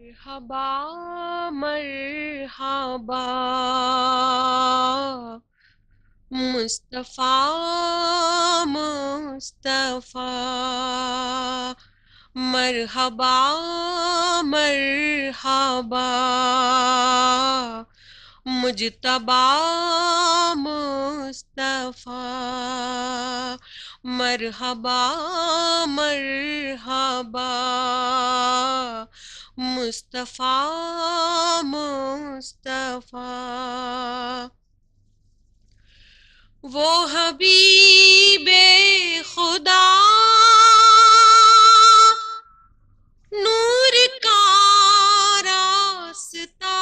مرحبا مرحبا مصطفیٰ مصطفیٰ مرحبا مرحبا مجتبی مصطفیٰ مرحبا مرحبا مصطفیٰ مصطفیٰ وہ حبیب خدا نور کا راستہ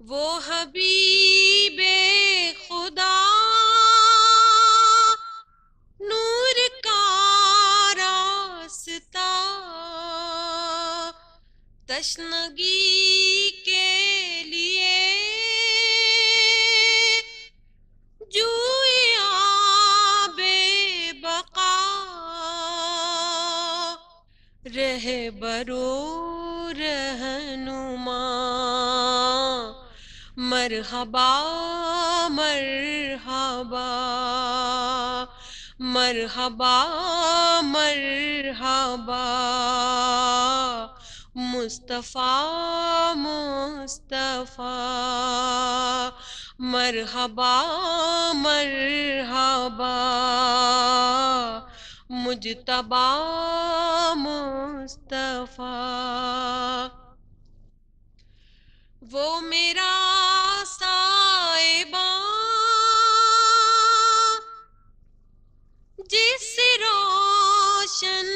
وہ حبیب خدا نور کا راستہ تشنگی کے لیے جوئے آب بقا رہبرو رہنما مرحبا مرحبا مرحبا مرحبا مصطفیٰ مصطفیٰ مرحبا مرحبا مجتبی مصطفیٰ وہ میرا سائباں جس روشن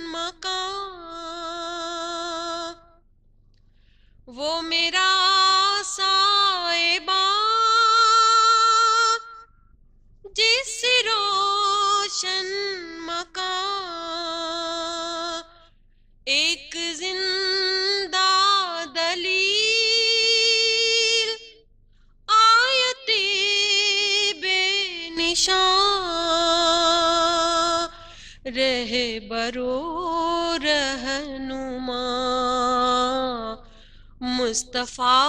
مکان وہ میرا سائباں جس روشن مکان ایک زندہ دلیل آیت بے نشان رہبرو رہنما مصطفیٰ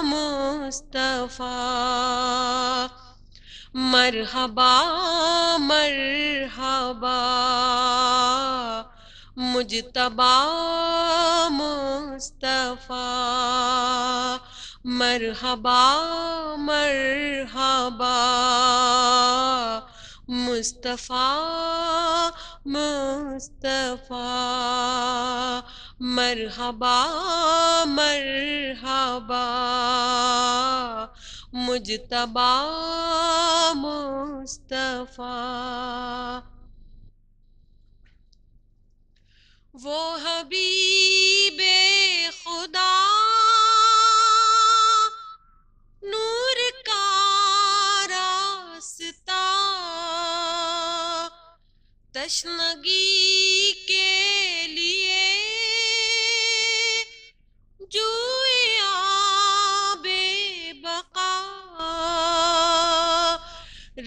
مصطفیٰ مرحبا مرحبا مجتبی مصطفیٰ مرحبا مرحبا مصطفیٰ مصطفیٰ مرحبا مرحبا مجتبی مصطفیٰ وہ حبیب خدا نور کا راستہ تشنگی کے لیے جوئے آب بقا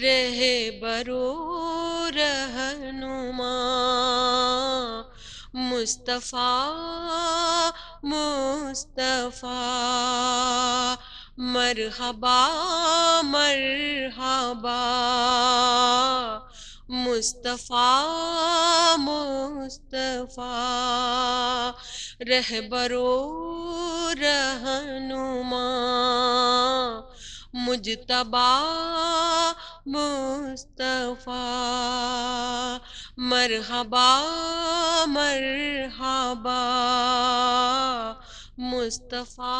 رہبرو رہنما مصطفیٰ مصطفیٰ مرحبا مرحبا مصطفیٰ مصطفیٰ رہبرو رہنما مجتبی مصطفیٰ مرحبا مرحبا مصطفیٰ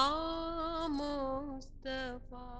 مصطفیٰ